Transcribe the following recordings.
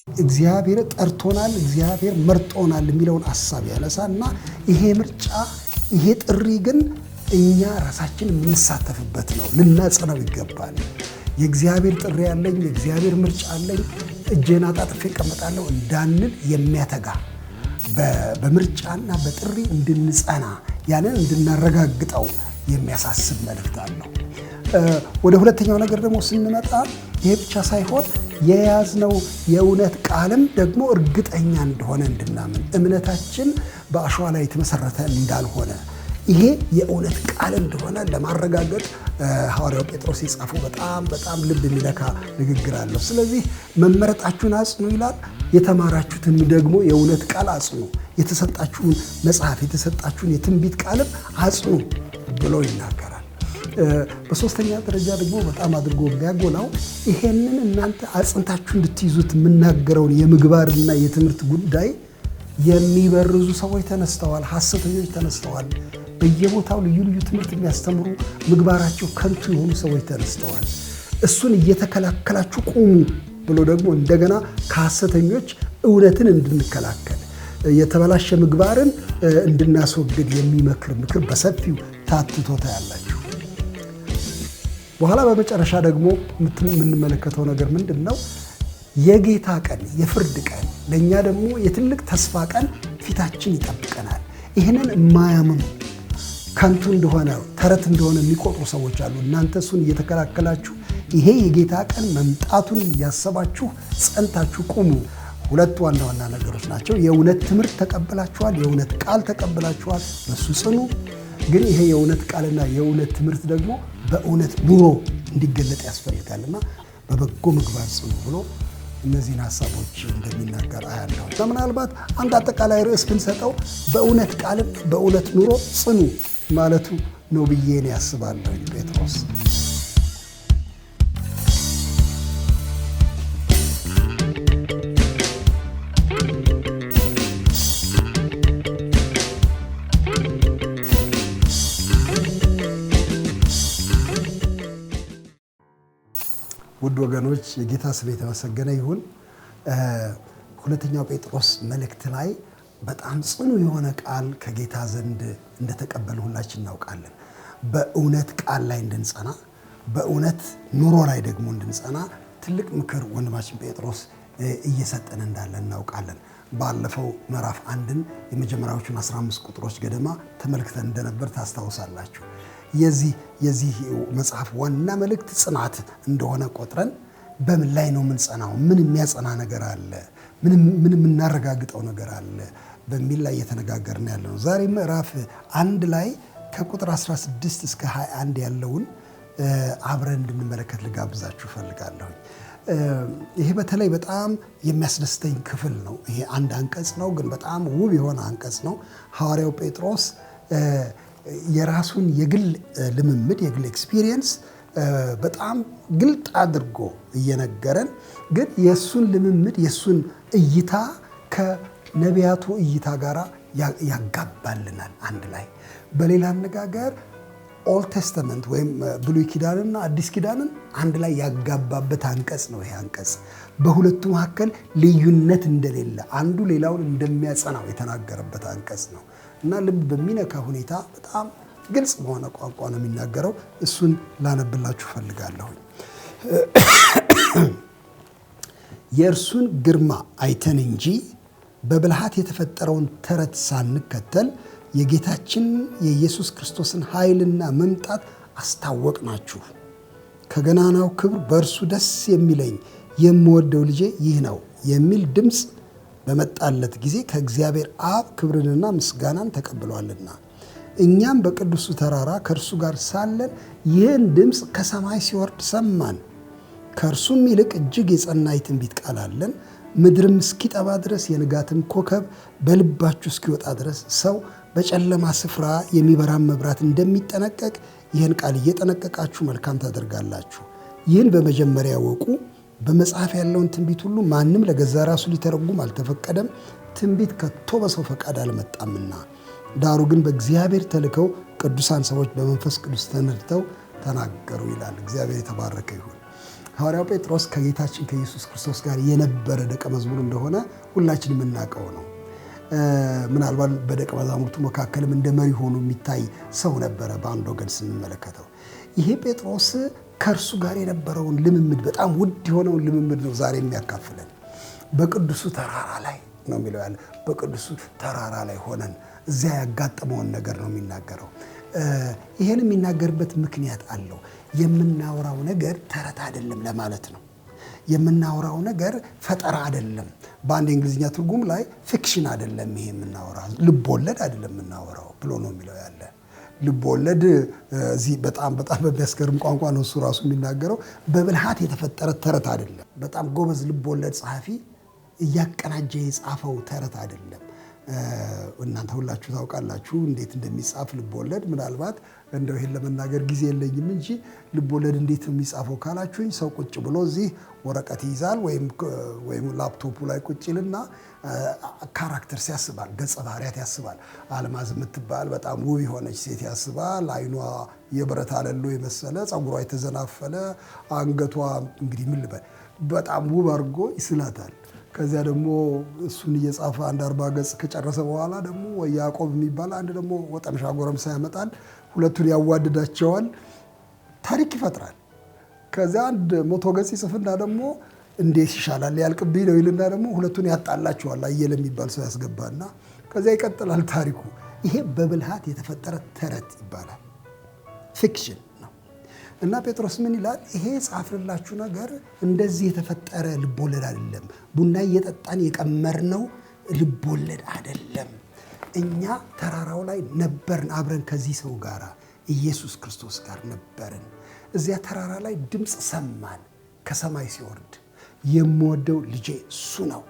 እግዚአብሔር ጠርቶናል፣ እግዚአብሔር መርጦናል የሚለውን ሐሳብ ያነሳና ይሄ ምርጫ ይሄ ጥሪ ግን እኛ ራሳችን የምንሳተፍበት ነው። ልናጸናው ይገባል። የእግዚአብሔር ጥሪ ያለኝ የእግዚአብሔር ምርጫ አለኝ እጄን አጣጥፌ እቀመጣለሁ እንዳንል የሚያተጋ በምርጫና በጥሪ እንድንጸና ያንን እንድናረጋግጠው የሚያሳስብ መልእክት አለው። ወደ ሁለተኛው ነገር ደግሞ ስንመጣ ይሄ ብቻ ሳይሆን የያዝነው የእውነት ቃልም ደግሞ እርግጠኛ እንደሆነ እንድናምን እምነታችን በአሸዋ ላይ የተመሰረተ እንዳልሆነ ይሄ የእውነት ቃል እንደሆነ ለማረጋገጥ ሐዋርያው ጴጥሮስ የጻፈው በጣም ልብ የሚነካ ንግግር አለው። ስለዚህ መመረጣችሁን አጽኑ ይላል። የተማራችሁትን ደግሞ የእውነት ቃል አጽኑ፣ የተሰጣችሁን መጽሐፍ የተሰጣችሁን የትንቢት ቃልም አጽኑ ብሎ ይናገራል። በሶስተኛ ደረጃ ደግሞ በጣም አድርጎ የሚያጎላው ይሄንን እናንተ አጽንታችሁ እንድትይዙት የምናገረውን የምግባርና የትምህርት ጉዳይ የሚበርዙ ሰዎች ተነስተዋል፣ ሐሰተኞች ተነስተዋል። በየቦታው ልዩ ልዩ ትምህርት የሚያስተምሩ ምግባራቸው ከንቱ የሆኑ ሰዎች ተነስተዋል። እሱን እየተከላከላችሁ ቁሙ ብሎ ደግሞ እንደገና ከሐሰተኞች እውነትን እንድንከላከል የተበላሸ ምግባርን እንድናስወግድ የሚመክር ምክር በሰፊው ታትቶታ ያላችሁ። በኋላ በመጨረሻ ደግሞ የምንመለከተው ነገር ምንድን ነው? የጌታ ቀን፣ የፍርድ ቀን፣ ለእኛ ደግሞ የትልቅ ተስፋ ቀን ፊታችን ይጠብቀናል። ይህንን የማያምኑ ከንቱ እንደሆነ ተረት እንደሆነ የሚቆጥሩ ሰዎች አሉ። እናንተ እሱን እየተከላከላችሁ ይሄ የጌታ ቀን መምጣቱን እያሰባችሁ ጸንታችሁ ቁሙ። ሁለት ዋና ዋና ነገሮች ናቸው። የእውነት ትምህርት ተቀብላችኋል፣ የእውነት ቃል ተቀብላችኋል፣ በሱ ጽኑ። ግን ይሄ የእውነት ቃልና የእውነት ትምህርት ደግሞ በእውነት ኑሮ እንዲገለጥ ያስፈልጋልና በበጎ ምግባር ጽኑ ብሎ እነዚህን ሐሳቦች እንደሚናገር አያለሁ። ምናልባት አንድ አጠቃላይ ርዕስ ብንሰጠው በእውነት ቃልም በእውነት ኑሮ ጽኑ ማለቱ ነው ብዬ እኔ ያስባለሁ። ጴጥሮስ ውድ ወገኖች የጌታ ስም የተመሰገነ ይሁን። ሁለተኛው ጴጥሮስ መልእክት ላይ በጣም ጽኑ የሆነ ቃል ከጌታ ዘንድ እንደተቀበል ሁላችን እናውቃለን። በእውነት ቃል ላይ እንድንጸና፣ በእውነት ኑሮ ላይ ደግሞ እንድንጸና ትልቅ ምክር ወንድማችን ጴጥሮስ እየሰጠን እንዳለ እናውቃለን። ባለፈው ምዕራፍ 1ን የመጀመሪያዎቹን 15 ቁጥሮች ገደማ ተመልክተን እንደነበር ታስታውሳላችሁ። የዚህ መጽሐፍ ዋና መልእክት ጽናት እንደሆነ ቆጥረን በምን ላይ ነው የምንጸናው? ምን የሚያጸና ነገር አለ? ምን የምናረጋግጠው ነገር አለ? በሚል ላይ እየተነጋገርን ያለ ነው። ዛሬ ምዕራፍ 1 ላይ ከቁጥር 16 እስከ 21 ያለውን አብረን እንድንመለከት ልጋብዛችሁ እፈልጋለሁ። ይሄ በተለይ በጣም የሚያስደስተኝ ክፍል ነው። ይሄ አንድ አንቀጽ ነው፣ ግን በጣም ውብ የሆነ አንቀጽ ነው። ሐዋርያው ጴጥሮስ የራሱን የግል ልምምድ የግል ኤክስፒሪየንስ በጣም ግልጥ አድርጎ እየነገረን ግን የሱን ልምምድ የሱን እይታ ከነቢያቱ እይታ ጋር ያጋባልናል አንድ ላይ። በሌላ አነጋገር ኦልድ ቴስተመንት ወይም ብሉይ ኪዳንና አዲስ ኪዳንን አንድ ላይ ያጋባበት አንቀጽ ነው። ይሄ አንቀጽ በሁለቱ መካከል ልዩነት እንደሌለ አንዱ ሌላውን እንደሚያጸናው የተናገረበት አንቀጽ ነው እና ልብ በሚነካ ሁኔታ በጣም ግልጽ በሆነ ቋንቋ ነው የሚናገረው። እሱን ላነብላችሁ ፈልጋለሁ። የእርሱን ግርማ አይተን እንጂ በብልሃት የተፈጠረውን ተረት ሳንከተል የጌታችን የኢየሱስ ክርስቶስን ኃይልና መምጣት አስታወቅናችሁ። ከገናናው ክብር በእርሱ ደስ የሚለኝ የምወደው ልጄ ይህ ነው የሚል ድምፅ በመጣለት ጊዜ ከእግዚአብሔር አብ ክብርንና ምስጋናን ተቀብሏልና እኛም በቅዱሱ ተራራ ከእርሱ ጋር ሳለን ይህን ድምፅ ከሰማይ ሲወርድ ሰማን። ከእርሱም ይልቅ እጅግ የጸና የትንቢት ቃል አለን። ምድርም እስኪጠባ ድረስ የንጋትም ኮከብ በልባችሁ እስኪወጣ ድረስ ሰው በጨለማ ስፍራ የሚበራን መብራት እንደሚጠነቀቅ ይህን ቃል እየጠነቀቃችሁ መልካም ታደርጋላችሁ። ይህን በመጀመሪያ ወቁ። በመጽሐፍ ያለውን ትንቢት ሁሉ ማንም ለገዛ ራሱ ሊተረጉም አልተፈቀደም። ትንቢት ከቶ በሰው ፈቃድ አልመጣምና፣ ዳሩ ግን በእግዚአብሔር ተልከው ቅዱሳን ሰዎች በመንፈስ ቅዱስ ተነድተው ተናገሩ ይላል። እግዚአብሔር የተባረከ ይሁን። ሐዋርያው ጴጥሮስ ከጌታችን ከኢየሱስ ክርስቶስ ጋር የነበረ ደቀ መዝሙር እንደሆነ ሁላችን የምናውቀው ነው። ምናልባት በደቀ መዛሙርቱ መካከልም እንደ መሪ ሆኖ የሚታይ ሰው ነበረ በአንድ ወገን ስንመለከተው። ይሄ ጴጥሮስ ከእርሱ ጋር የነበረውን ልምምድ በጣም ውድ የሆነውን ልምምድ ነው ዛሬ የሚያካፍለን። በቅዱሱ ተራራ ላይ ነው የሚለው ያለ። በቅዱሱ ተራራ ላይ ሆነን እዚያ ያጋጠመውን ነገር ነው የሚናገረው። ይሄን የሚናገርበት ምክንያት አለው። የምናወራው ነገር ተረት አይደለም ለማለት ነው። የምናወራው ነገር ፈጠራ አይደለም። በአንድ የእንግሊዝኛ ትርጉም ላይ ፊክሽን አይደለም። ይሄ የምናወራው ልብ ወለድ አይደለም የምናወራው ብሎ ነው የሚለው ያለ። ልብ ወለድ እዚህ በጣም በሚያስገርም ቋንቋ ነው እሱ ራሱ የሚናገረው። በብልሃት የተፈጠረ ተረት አይደለም። በጣም ጎበዝ ልብ ወለድ ጸሐፊ እያቀናጀ የጻፈው ተረት አይደለም። እናንተ ሁላችሁ ታውቃላችሁ እንዴት እንደሚጻፍ ልቦለድ። ምናልባት እንደው ይሄን ለመናገር ጊዜ የለኝም እንጂ ልቦለድ እንዴት ነው የሚጻፈው ካላችሁኝ፣ ሰው ቁጭ ብሎ እዚህ ወረቀት ይይዛል ወይም ላፕቶፑ ላይ ቁጭ ይልና ካራክተርስ ያስባል፣ ገጸ ባህሪያት ያስባል። አልማዝ የምትባል በጣም ውብ የሆነች ሴት ያስባል። አይኗ የብረት አለሎ የመሰለ፣ ፀጉሯ የተዘናፈለ፣ አንገቷ እንግዲህ ምን ልበል በጣም ውብ አድርጎ ይስላታል። ከዚያ ደግሞ እሱን እየጻፈ አንድ 40 ገጽ ከጨረሰ በኋላ ደግሞ ያዕቆብ የሚባል አንድ ደግሞ ወጠምሻ ጎረምሳ ያመጣል። ሁለቱን ያዋድዳቸዋል፣ ታሪክ ይፈጥራል። ከዚያ አንድ 100 ገጽ ይጽፍና ደግሞ እንዴት ይሻላል ያልቅብኝ ነው ይልና ደግሞ ሁለቱን ያጣላቸዋል። አየለ የሚባል ሰው ያስገባና ከዚያ ይቀጥላል ታሪኩ። ይሄ በብልሃት የተፈጠረ ተረት ይባላል፣ ፊክሽን ነው። እና ጴጥሮስ ምን ይላል? ይሄ ጻፍንላችሁ ነገር እንደዚህ የተፈጠረ ልቦለድ አይደለም። ቡና እየጠጣን የቀመርነው ልቦለድ አይደለም። እኛ ተራራው ላይ ነበርን፣ አብረን ከዚህ ሰው ጋር ኢየሱስ ክርስቶስ ጋር ነበርን። እዚያ ተራራ ላይ ድምፅ ሰማን ከሰማይ ሲወርድ፣ የምወደው ልጄ እሱ ነው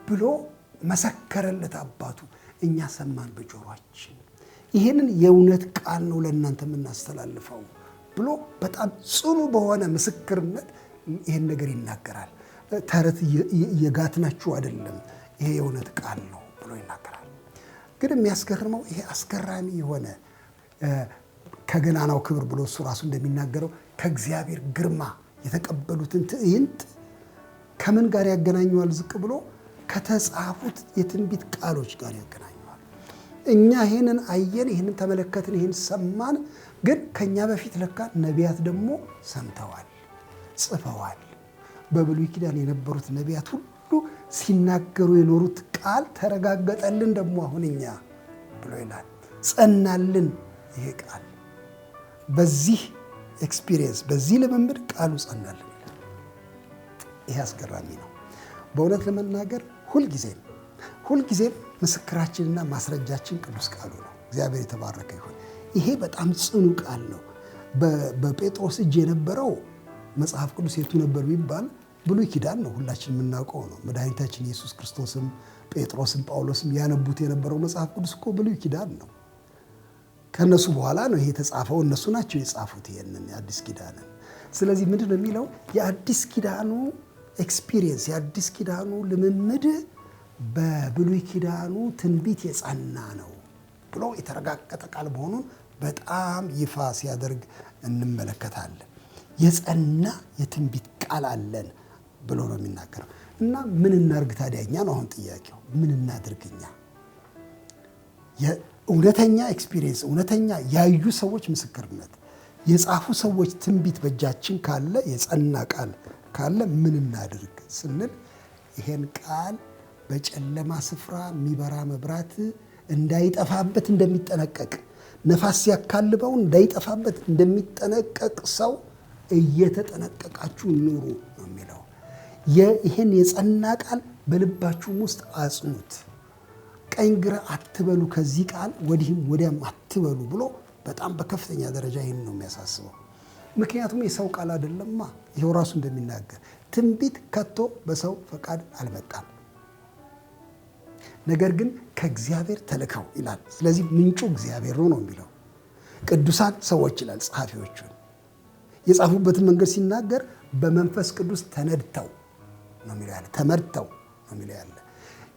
ብሎ መሰከረለት አባቱ። እኛ ሰማን በጆሮአችን። ይህንን የእውነት ቃል ነው ለእናንተ የምናስተላልፈው ብሎ በጣም ጽኑ በሆነ ምስክርነት ይህን ነገር ይናገራል። ተረት እየጋትናችሁ አይደለም፣ ይሄ የእውነት ቃል ነው ብሎ ይናገራል። ግን የሚያስገርመው ይሄ አስገራሚ የሆነ ከገናናው ክብር ብሎ እሱ ራሱ እንደሚናገረው ከእግዚአብሔር ግርማ የተቀበሉትን ትዕይንት ከምን ጋር ያገናኘዋል? ዝቅ ብሎ ከተጻፉት የትንቢት ቃሎች ጋር ያገናኘዋል። እኛ ይህንን አየን፣ ይህንን ተመለከትን፣ ይህን ሰማን። ግን ከኛ በፊት ለካ ነቢያት ደግሞ ሰምተዋል፣ ጽፈዋል። በብሉይ ኪዳን የነበሩት ነቢያት ሁሉ ሲናገሩ የኖሩት ቃል ተረጋገጠልን ደግሞ አሁን እኛ ብሎ ይላል። ጸናልን ይሄ ቃል። በዚህ ኤክስፒሪየንስ በዚህ ልምምድ ቃሉ ጸናልን ይላል። ይሄ አስገራሚ ነው በእውነት ለመናገር። ሁልጊዜም ምስክራችንና ማስረጃችን ቅዱስ ቃሉ ነው። እግዚአብሔር የተባረከ ይሁን። ይሄ በጣም ጽኑ ቃል ነው። በጴጥሮስ እጅ የነበረው መጽሐፍ ቅዱስ የቱ ነበር ቢባል ብሉይ ኪዳን ነው። ሁላችን የምናውቀው ነው። መድኃኒታችን ኢየሱስ ክርስቶስም ጴጥሮስም ጳውሎስም ያነቡት የነበረው መጽሐፍ ቅዱስ እኮ ብሉይ ኪዳን ነው። ከነሱ በኋላ ነው ይሄ የተጻፈው። እነሱ ናቸው የጻፉት ይሄንን የአዲስ ኪዳንን። ስለዚህ ምንድን ነው የሚለው? የአዲስ ኪዳኑ ኤክስፒሪየንስ፣ የአዲስ ኪዳኑ ልምምድ በብሉይ ኪዳኑ ትንቢት የጸና ነው ብሎ የተረጋገጠ ቃል መሆኑን በጣም ይፋ ሲያደርግ እንመለከታለን። የጸና የትንቢት ቃል አለን ብሎ ነው የሚናገረው። እና ምን እናድርግ ታዲያ? እኛ ነው አሁን ጥያቄው። ምን እናድርግ እኛ? እውነተኛ ኤክስፒሪየንስ፣ እውነተኛ ያዩ ሰዎች ምስክርነት፣ የጻፉ ሰዎች ትንቢት በእጃችን ካለ፣ የጸና ቃል ካለ ምን እናድርግ ስንል ይሄን ቃል በጨለማ ስፍራ የሚበራ መብራት እንዳይጠፋበት እንደሚጠነቀቅ፣ ነፋስ ሲያካልበው እንዳይጠፋበት እንደሚጠነቀቅ ሰው እየተጠነቀቃችሁ ኑሩ ነው የሚለው። ይህን የጸና ቃል በልባችሁም ውስጥ አጽኑት፣ ቀኝ ግራ አትበሉ፣ ከዚህ ቃል ወዲህም ወዲያም አትበሉ ብሎ በጣም በከፍተኛ ደረጃ ይህን ነው የሚያሳስበው። ምክንያቱም የሰው ቃል አይደለማ። ይኸው ራሱ እንደሚናገር ትንቢት ከቶ በሰው ፈቃድ አልመጣም፣ ነገር ግን ከእግዚአብሔር ተልከው ይላል። ስለዚህ ምንጩ እግዚአብሔር ነው የሚለው። ቅዱሳን ሰዎች ይላል ጸሐፊዎቹን የጻፉበትን መንገድ ሲናገር በመንፈስ ቅዱስ ተነድተው ነው የሚለው ያለ፣ ተመርተው ነው የሚለው ያለ።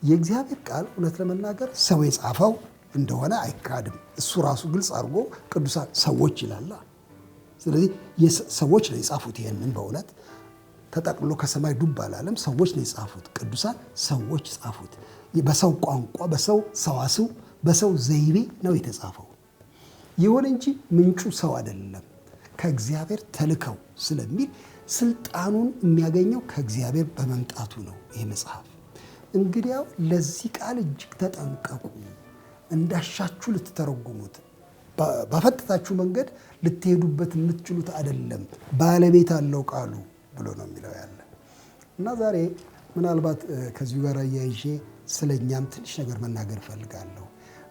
የእግዚአብሔር ቃል እውነት ለመናገር ሰው የጻፈው እንደሆነ አይካድም። እሱ ራሱ ግልጽ አድርጎ ቅዱሳን ሰዎች ይላል። ስለዚህ ሰዎች ነው የጻፉት። ይሄንን በእውነት ተጠቅልሎ ከሰማይ ዱብ አላለም። ሰዎች ነው የጻፉት። ቅዱሳን ሰዎች ጻፉት። በሰው ቋንቋ፣ በሰው ሰዋስው፣ በሰው ዘይቤ ነው የተጻፈው። ይሁን እንጂ ምንጩ ሰው አይደለም፣ ከእግዚአብሔር ተልከው ስለሚል ስልጣኑን የሚያገኘው ከእግዚአብሔር በመምጣቱ ነው ይህ መጽሐፍ። እንግዲያው ለዚህ ቃል እጅግ ተጠንቀቁ፣ እንዳሻችሁ ልትተረጉሙት፣ ባፈጠጣችሁ መንገድ ልትሄዱበት የምትችሉት አይደለም፣ ባለቤት አለው ቃሉ ብሎ ነው የሚለው ያለ እና ዛሬ ምናልባት ከዚሁ ጋር አያይዤ ስለኛም ትንሽ ነገር መናገር እፈልጋለሁ።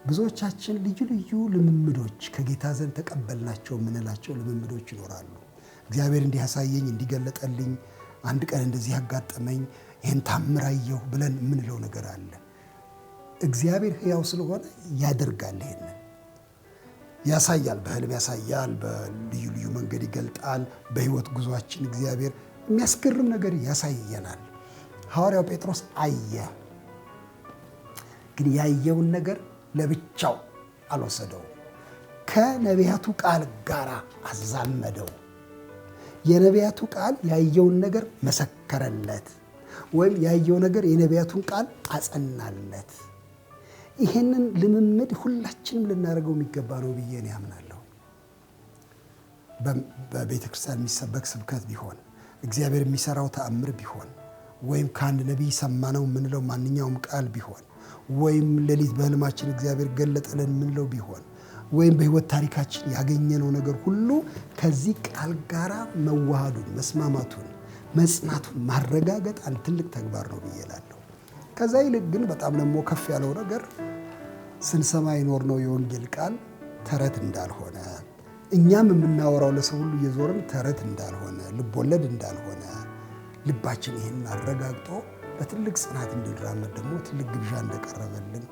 ብዙዎቻችን ልዩ ልዩ ልምምዶች ከጌታ ዘንድ ተቀበልናቸው የምንላቸው ልምምዶች ይኖራሉ። እግዚአብሔር እንዲህ ያሳየኝ፣ እንዲገለጠልኝ፣ አንድ ቀን እንደዚህ ያጋጠመኝ፣ ይህን ታምር አየሁ ብለን የምንለው ነገር አለ። እግዚአብሔር ሕያው ስለሆነ ያደርጋል፣ ይሄንን ያሳያል፣ በህልም ያሳያል፣ በልዩ ልዩ መንገድ ይገልጣል። በህይወት ጉዟችን እግዚአብሔር የሚያስገርም ነገር ያሳየናል። ሐዋርያው ጴጥሮስ አየ፣ ግን ያየውን ነገር ለብቻው አልወሰደው፣ ከነቢያቱ ቃል ጋር አዛመደው። የነቢያቱ ቃል ያየውን ነገር መሰከረለት፣ ወይም ያየው ነገር የነቢያቱን ቃል አጸናለት። ይህንን ልምምድ ሁላችንም ልናደርገው የሚገባ ነው ብዬ እኔ አምናለሁ። በቤተ ክርስቲያን የሚሰበክ ስብከት ቢሆን፣ እግዚአብሔር የሚሰራው ተአምር ቢሆን፣ ወይም ከአንድ ነቢይ ሰማነው የምንለው ማንኛውም ቃል ቢሆን፣ ወይም ሌሊት በህልማችን እግዚአብሔር ገለጠልን የምንለው ቢሆን፣ ወይም በህይወት ታሪካችን ያገኘነው ነገር ሁሉ ከዚህ ቃል ጋር መዋሃዱን፣ መስማማቱን፣ መጽናቱን ማረጋገጥ አንድ ትልቅ ተግባር ነው ብዬ እላለሁ። ከዛ ይልቅ ግን በጣም ደግሞ ከፍ ያለው ነገር ስንሰማ የኖርነው የወንጌል ቃል ተረት እንዳልሆነ፣ እኛም የምናወራው ለሰው ሁሉ እየዞርን ተረት እንዳልሆነ፣ ልቦለድ እንዳልሆነ ልባችን ይህንን አረጋግጦ በትልቅ ጽናት እንድንራመድ ደግሞ ትልቅ ግብዣ እንደቀረበልን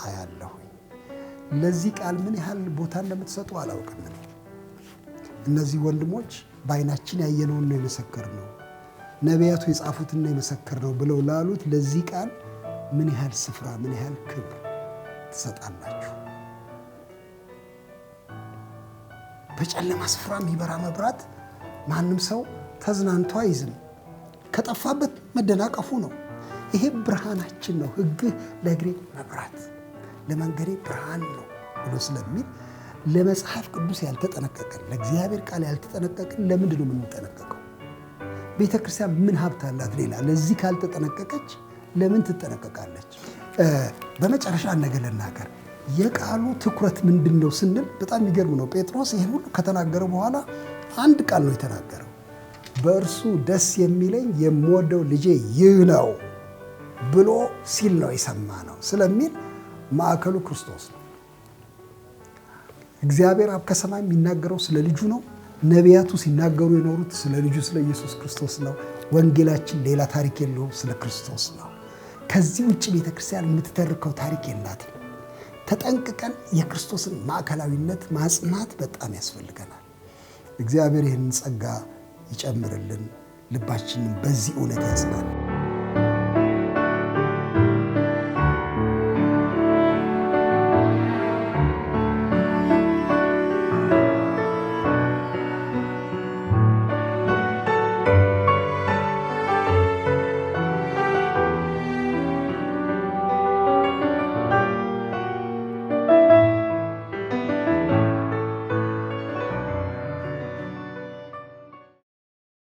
አያለሁኝ። ለዚህ ቃል ምን ያህል ቦታ እንደምትሰጡ አላውቅም። እነዚህ ወንድሞች በዓይናችን ያየነውን ነው የመሰከርነው፣ ነቢያቱ የጻፉትን ነው የመሰከርነው ብለው ላሉት ለዚህ ቃል ምን ያህል ስፍራ፣ ምን ያህል ክብር ትሰጣላችሁ? በጨለማ ስፍራ የሚበራ መብራት ማንም ሰው ተዝናንቶ አይዝም፣ ከጠፋበት መደናቀፉ ነው። ይሄ ብርሃናችን ነው። ሕግህ ለእግሬ መብራት ለመንገዴ ብርሃን ነው ብሎ ስለሚል ለመጽሐፍ ቅዱስ ያልተጠነቀቀን፣ ለእግዚአብሔር ቃል ያልተጠነቀቅን ለምንድን ነው የምንጠነቀቀው? ቤተ ክርስቲያን ምን ሀብት አላት ሌላ? ለዚህ ካልተጠነቀቀች ለምን ትጠነቀቃለች? በመጨረሻ ነገር ልናገር። የቃሉ ትኩረት ምንድን ነው ስንል በጣም የሚገርም ነው። ጴጥሮስ ይህን ሁሉ ከተናገረ በኋላ አንድ ቃል ነው የተናገረው። በእርሱ ደስ የሚለኝ የምወደው ልጄ ይህ ነው ብሎ ሲል ነው የሰማ ነው ስለሚል ማዕከሉ ክርስቶስ ነው። እግዚአብሔር አብ ከሰማይ የሚናገረው ስለ ልጁ ነው። ነቢያቱ ሲናገሩ የኖሩት ስለ ልጁ ስለ ኢየሱስ ክርስቶስ ነው። ወንጌላችን ሌላ ታሪክ የለውም፣ ስለ ክርስቶስ ነው። ከዚህ ውጭ ቤተ ክርስቲያን የምትተርከው ታሪክ የላትም። ተጠንቅቀን የክርስቶስን ማዕከላዊነት ማጽናት በጣም ያስፈልገናል። እግዚአብሔር ይህንን ጸጋ ይጨምርልን፣ ልባችንን በዚህ እውነት ያጽናል።